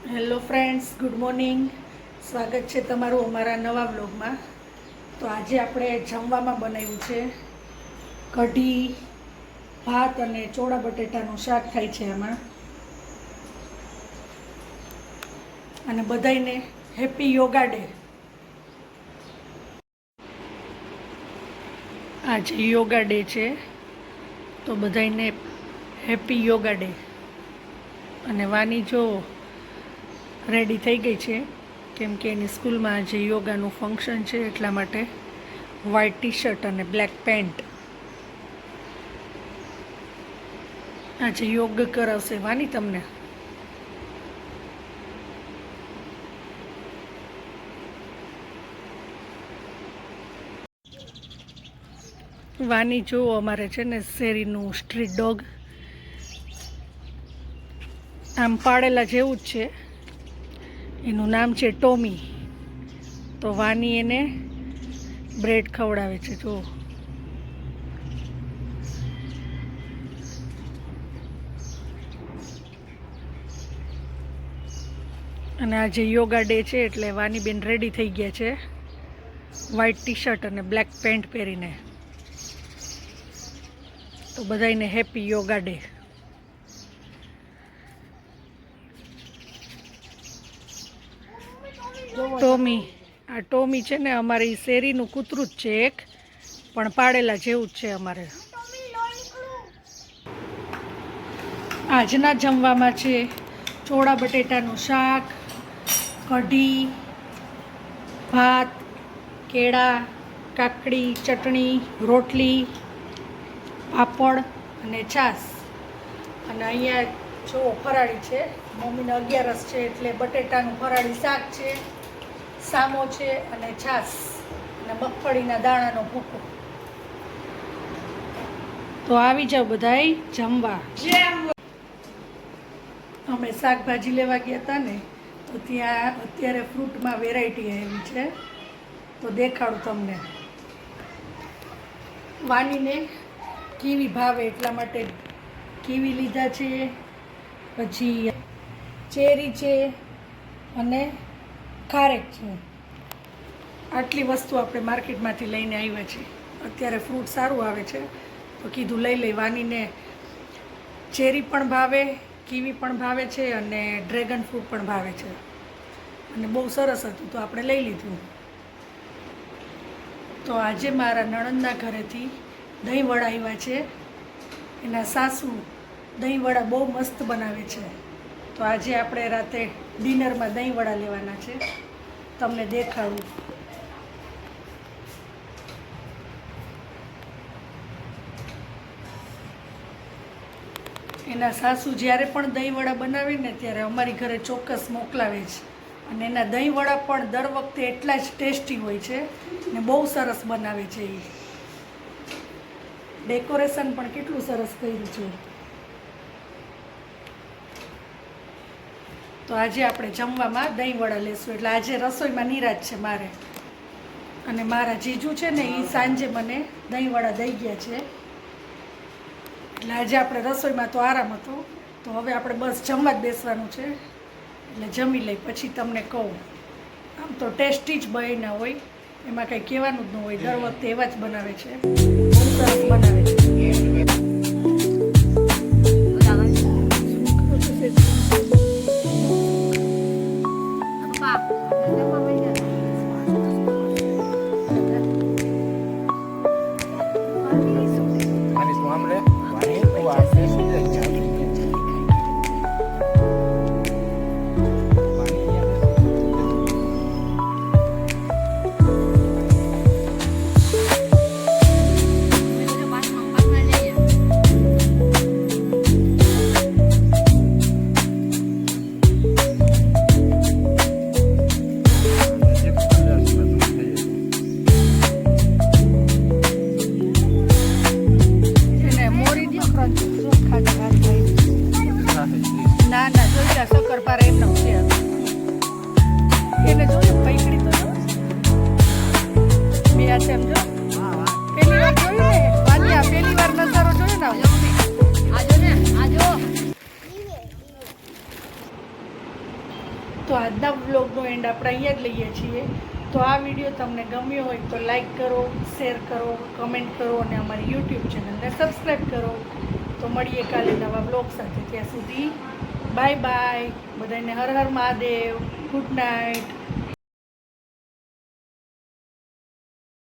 Hello friends, good morning. સ્વાગત છે તમારું અમારા નવા વ્લોગમાં. તો આજે આપણે જમવામાં બનાવ્યું છે કઢી, ભાત અને ચોળા બટેટાનું શાક થાય છે આમાં. અને બધાયને હેપી યોગા ડે. આજે યોગા ડે છે, તો બધાયને હેપી યોગા ડે. અને વાની જો રેડી થઈ ગઈ છે, કેમ કે એની સ્કૂલમાં આજે યોગાનું ફંક્શન છે, એટલા માટે વ્હાઇટ ટી શર્ટ અને બ્લેક પેન્ટ. આજે યોગ કરાવશે વાની તમને. વાની જો અમારે છે ને શેરીનું સ્ટ્રીટ ડોગ, આમ પાડેલા જેવું જ છે. એનું નામ છે ટોમી. તો વાની એને બ્રેડ ખવડાવે છે જો. અને આજે યોગા ડે છે એટલે વાની બેન રેડી થઈ ગયા છે વ્હાઇટ ટી શર્ટ અને બ્લેક પેન્ટ પહેરીને. તો બધાયને હેપી યોગા ડે. ટોમી, આ ટોમી છે ને અમારી શેરીનું કૂતરું જ છે એક, પણ પાડેલા જેવું જ છે અમારે. આજના જમવામાં છે ચોળા બટેટાનું શાક, કઢી, ભાત, કેળા, કાકડી, ચટણી, રોટલી, પાપડ અને છાશ. અને અહીંયા જો ફરાળી છે, મમ્મીને 11 છે એટલે બટેટાનું ફરાળી શાક છે, સામો છે અને છાશ અને મગફળીના દાણાનો ભૂકો. તો આવી જાવ બધાય જમવા. અમે શાકભાજી લેવા ગયા હતા ને, તો ત્યાં અત્યારે ફ્રૂટમાં વેરાયટી આવી છે, તો દેખાડું તમને. વાનીને કીવી ભાવે એટલા માટે કીવી લીધા છે, પછી ચેરી છે અને ખારેક છે. આટલી વસ્તુ આપણે માર્કેટમાંથી લઈને આવ્યા છીએ. અત્યારે ફ્રૂટ સારું આવે છે, તો કીધું લઈ લઈ. વાનીને ચેરી પણ ભાવે, કીવી પણ ભાવે છે અને ડ્રેગન ફ્રૂટ પણ ભાવે છે. અને બહુ સરસ હતું તો આપણે લઈ લીધું. તો આજે મારા નણંદના ઘરેથી દહીંવડા આવ્યા છે. એના સાસુ દહીંવડા બહુ મસ્ત બનાવે છે. તો આજે આપણે રાતે ડિનરમાં દહીંવડા લેવાના છે, તમને દેખાડું. એના સાસુ જ્યારે પણ દહીંવડા બનાવે ને ત્યારે અમારી ઘરે ચોક્કસ મોકલાવે છે. અને એના દહીંવડા પણ દર વખતે એટલા જ ટેસ્ટી હોય છે ને બહુ સરસ બનાવે છે. એ ડેકોરેશન પણ કેટલું સરસ કર્યું છે. તો આજે આપણે જમવામાં દહીંવડા લેશું, એટલે આજે રસોઈમાં નિરાશ છે મારે. અને મારા જીજુ છે ને, એ સાંજે મને દહીંવડા દઈ ગયા છે, એટલે આજે આપણે રસોઈમાં તો આરામ હતો. તો હવે આપણે બસ જમવા જ બેસવાનું છે, એટલે જમી લઈ પછી તમને કહું. આમ તો ટેસ્ટી જ બન્યા હોય, એમાં કંઈ કહેવાનું જ ન હોય. દર વખતે એવા જ બનાવે છે, બહુ સરસ બનાવે છે. તો આજના વ્લોગનો એન્ડ આપણે અહીંયા જ લઈએ છીએ. તો આ વિડીયો તમને ગમ્યો હોય તો લાઈક કરો, શેર કરો, કમેન્ટ કરો અને અમારી યુટ્યુબ ચેનલને સબસ્ક્રાઈબ કરો. તો મળીએ કાલે નવા વ્લોગ સાથે. ત્યાં સુધી બાય બાય. બધાને હર હર મહાદેવ. Good night.